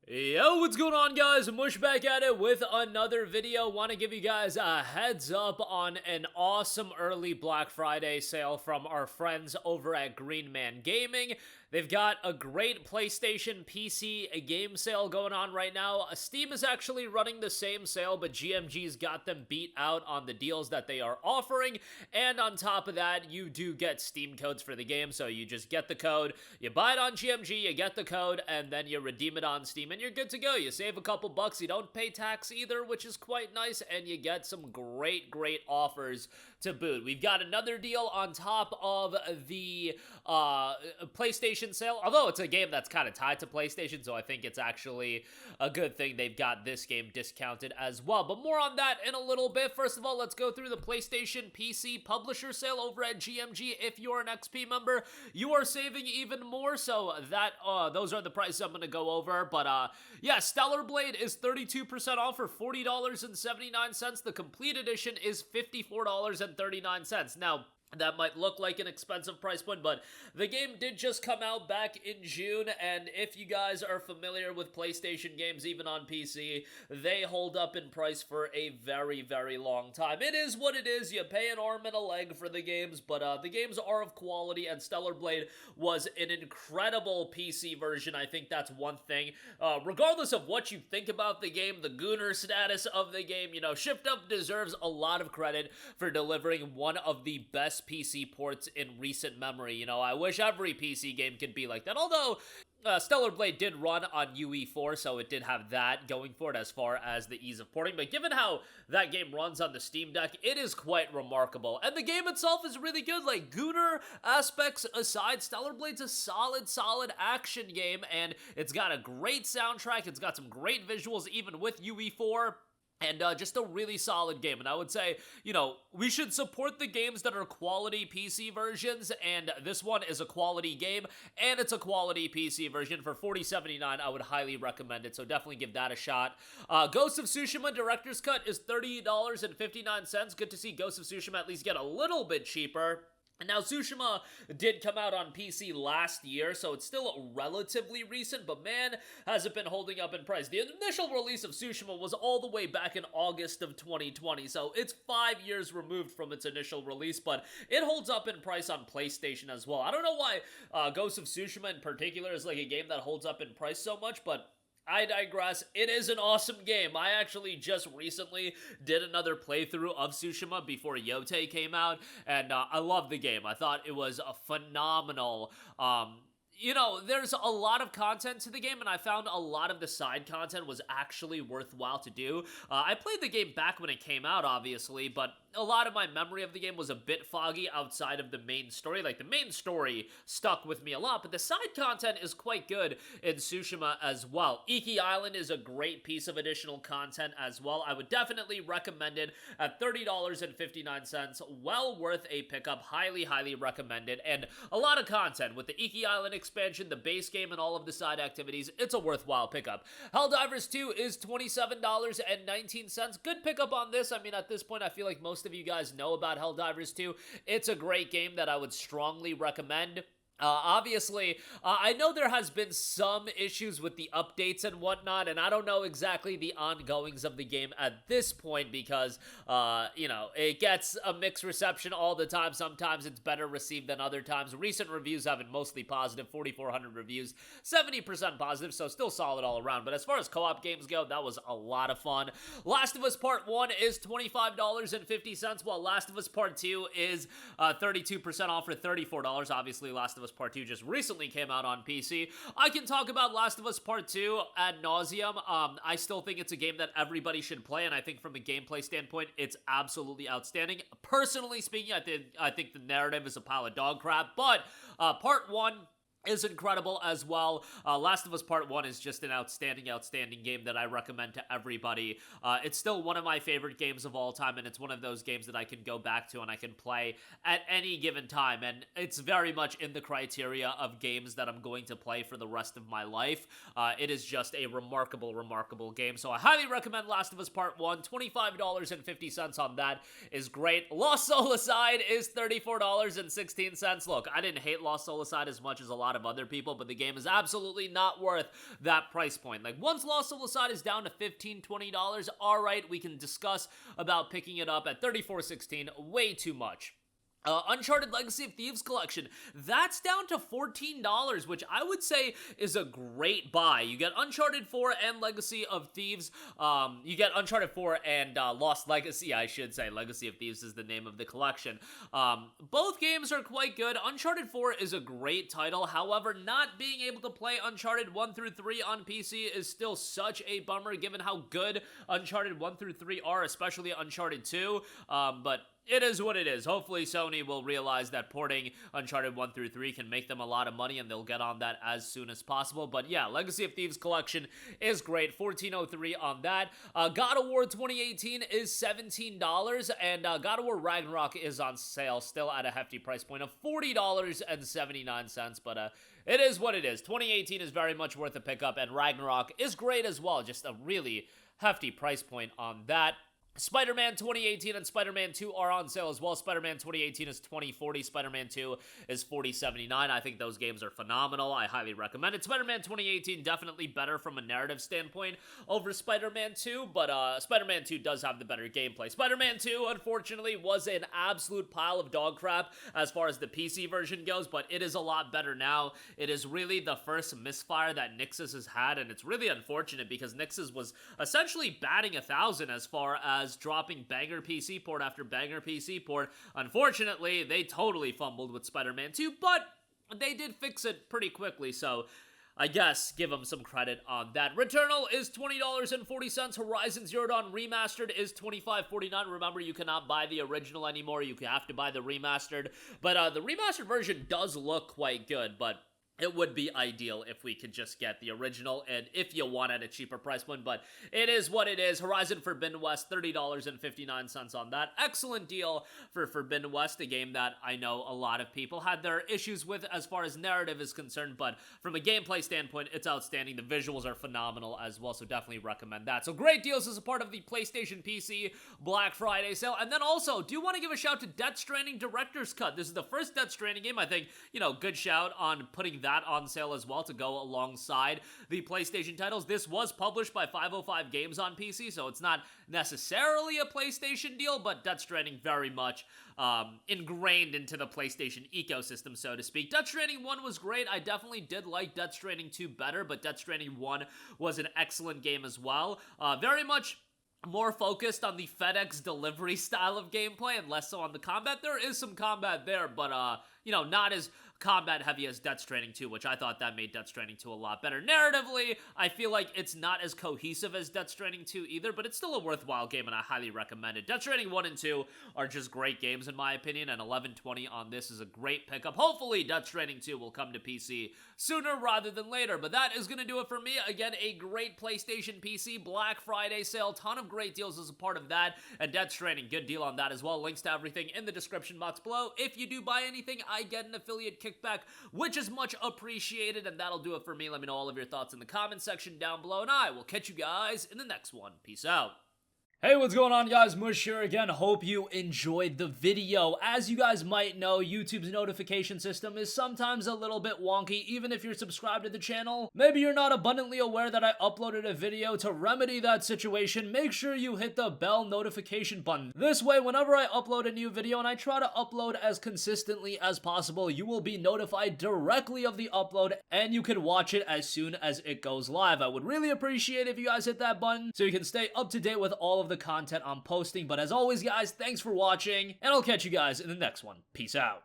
Yo, what's going on, guys? Mush back at it with another video. Want to give you guys a heads up on an awesome early Black Friday sale from our friends over at Green Man Gaming. They've got a great PlayStation PC game sale going on right now. Steam is actually running the same sale, but GMG's got them beat out on the deals that they are offering. And on top of that, you do get Steam codes for the game, so you just get the code, you buy it on GMG, you get the code, and then you redeem it on Steam, and you're good to go. You save a couple bucks, you don't pay tax either, which is quite nice, and you get some great offers to boot. We've got another deal on top of the PlayStation sale, although it's a game that's kind of tied to PlayStation, so I think it's actually a good thing they've got this game discounted as well. But more on that in a little bit. First of all, let's go through the PlayStation PC publisher sale over at GMG. If you're an XP member, you are saving even more, so that those are the prices I'm going to go over. But yeah, Stellar Blade is 32% off for $40.79. The complete edition is $54.39. Now, that might look like an expensive price point, but the game did just come out back in June, and if you guys are familiar with PlayStation games, even on PC, they hold up in price for a very long time. It is what it is. You pay an arm and a leg for the games, but the games are of quality, and Stellar Blade was an incredible PC version. I think that's one thing. Regardless of what you think about the game, the Gooner status of the game, you know, Shift Up deserves a lot of credit for delivering one of the best PC ports in recent memory. You know, I wish every PC game could be like that, although Stellar Blade did run on UE4, so it did have that going for it as far as the ease of porting, but given how that game runs on the Steam Deck, it is quite remarkable, and the game itself is really good. Like, Gooner aspects aside, Stellar Blade's a solid action game, and it's got a great soundtrack, it's got some great visuals even with UE4, and just a really solid game. And I would say, you know, we should support the games that are quality PC versions, and this one is a quality game, and it's a quality PC version. For $40.79, I would highly recommend it, so definitely give that a shot. Ghost of Tsushima Director's Cut is $30.59. Good to see Ghost of Tsushima at least get a little bit cheaper. And now, Tsushima did come out on PC last year, so it's still relatively recent, but man, has it been holding up in price. The initial release of Tsushima was all the way back in August of 2020, so it's 5 years removed from its initial release, but it holds up in price on PlayStation as well. I don't know why Ghost of Tsushima in particular is like a game that holds up in price so much, but I digress. It is an awesome game. I actually just recently did another playthrough of Tsushima before Yote came out, and I love the game. I thought it was a phenomenal, you know, there's a lot of content to the game, and I found a lot of the side content was actually worthwhile to do. I played the game back when it came out, obviously, but a lot of my memory of the game was a bit foggy outside of the main story. Like, the main story stuck with me a lot, but the side content is quite good in Tsushima as well. Iki Island is a great piece of additional content as well. I would definitely recommend it at $30.59. Well worth a pickup. Highly recommended. And a lot of content with the Iki Island expansion, the base game, and all of the side activities. It's a worthwhile pickup. Helldivers 2 is $27.19. Good pickup on this. I mean, at this point, I feel like most of you guys know about Helldivers 2. It's a great game that I would strongly recommend. Obviously, I know there has been some issues with the updates and whatnot, and I don't know exactly the ongoings of the game at this point because, you know, it gets a mixed reception all the time. Sometimes it's better received than other times. Recent reviews have been mostly positive, 4,400 reviews, 70% positive, so still solid all around. But as far as co-op games go, that was a lot of fun. Last of Us Part 1 is $25.50, while Last of Us Part 2 is 32% off for $34. Obviously, Last of Us Part 2 just recently came out on PC. I can talk about Last of Us Part 2 ad nauseum. I still think it's a game that everybody should play, and I think from a gameplay standpoint, it's absolutely outstanding. Personally speaking, I think the narrative is a pile of dog crap, but Part 1 is incredible as well. Last of Us Part 1 is just an outstanding game that I recommend to everybody. It's still one of my favorite games of all time, and it's one of those games that I can go back to and I can play at any given time, and it's very much in the criteria of games that I'm going to play for the rest of my life. It is just a remarkable game, so I highly recommend Last of Us Part 1. $25.50 on that is great. Lost Soul Aside is $34.16. Look, I didn't hate Lost Soul Aside as much as a lot lot of other people, but the game is absolutely not worth that price point. Like, once Lost Soul Aside is down to $15, $20, all right, we can discuss about picking it up. At $34.16, way too much. Uncharted Legacy of Thieves Collection, that's down to $14, which I would say is a great buy. You get Uncharted 4 and Legacy of Thieves. You get Uncharted 4 and Lost Legacy, I should say. Legacy of Thieves is the name of the collection. Both games are quite good. Uncharted 4 is a great title. However, not being able to play Uncharted 1 through 3 on PC is still such a bummer, given how good Uncharted 1 through 3 are, especially Uncharted 2. But it is what it is. Hopefully Sony will realize that porting Uncharted 1 through 3 can make them a lot of money, and they'll get on that as soon as possible. But yeah, Legacy of Thieves Collection is great. $14.03 on that. God of War 2018 is $17, and God of War Ragnarok is on sale, still at a hefty price point of $40.79. But it is what it is. 2018 is very much worth a pickup, and Ragnarok is great as well. Just a really hefty price point on that. Spider-Man 2018 and Spider-Man 2 are on sale as well. Spider-Man 2018 is $20.40. Spider-Man 2 is $40.79. I think those games are phenomenal. I highly recommend it. Spider-Man 2018 definitely better from a narrative standpoint over Spider-Man 2, but Spider-Man 2 does have the better gameplay. Spider-Man 2, unfortunately, was an absolute pile of dog crap as far as the PC version goes, but it is a lot better now. It is really the first misfire that Nixxes has had, and it's really unfortunate because Nixxes was essentially batting 1,000 as far as dropping banger PC port after banger PC port. Unfortunately, they totally fumbled with Spider-Man 2, but they did fix it pretty quickly, so I guess give them some credit on that. Returnal is $20.40. Horizon Zero Dawn Remastered is $25.49. Remember, you cannot buy the original anymore. You have to buy the remastered. But the remastered version does look quite good, but it would be ideal if we could just get the original, and if you want at a cheaper price point, but it is what it is. Horizon Forbidden West, $30.59 on that. Excellent deal for Forbidden West, a game that I know a lot of people had their issues with as far as narrative is concerned, but from a gameplay standpoint, it's outstanding. The visuals are phenomenal as well, so definitely recommend that. So great deals as a part of the PlayStation PC Black Friday sale. And then also, do want to give a shout to Death Stranding Director's Cut. This is the first Death Stranding game. I think, good shout on putting that on sale as well to go alongside the PlayStation titles. This was published by 505 Games on PC, so it's not necessarily a PlayStation deal, but Death Stranding very much ingrained into the PlayStation ecosystem, so to speak. Death Stranding 1 was great. I definitely did like Death Stranding 2 better, but Death Stranding 1 was an excellent game as well. Very much more focused on the FedEx delivery style of gameplay and less so on the combat. There is some combat there, but not as combat heavy as Death Stranding 2, which I thought that made Death Stranding 2 a lot better. Narratively, I feel like it's not as cohesive as Death Stranding 2 either, but it's still a worthwhile game, and I highly recommend it. Death Stranding 1 and 2 are just great games, in my opinion, and $11.20 on this is a great pickup. Hopefully, Death Stranding 2 will come to PC sooner rather than later, but that is going to do it for me. Again, a great PlayStation PC Black Friday sale. Ton of great deals as a part of that, and Death Stranding, good deal on that as well. Links to everything in the description box below. If you do buy anything, I get an affiliate kickback, which is much appreciated, and that'll do it for me. Let me know all of your thoughts in the comment section down below, and I will catch you guys in the next one. Peace out. Hey, what's going on, guys? Mush here again. Hope you enjoyed the video. As you guys might know, YouTube's notification system is sometimes a little bit wonky, even if you're subscribed to the channel. Maybe you're not abundantly aware that I uploaded a video. To remedy that situation, make sure you hit the bell notification button. This way, whenever I upload a new video, and I try to upload as consistently as possible, you will be notified directly of the upload, and you can watch it as soon as it goes live. I would really appreciate if you guys hit that button so you can stay up to date with all of the content I'm posting. But as always, guys, thanks for watching, and I'll catch you guys in the next one. Peace out.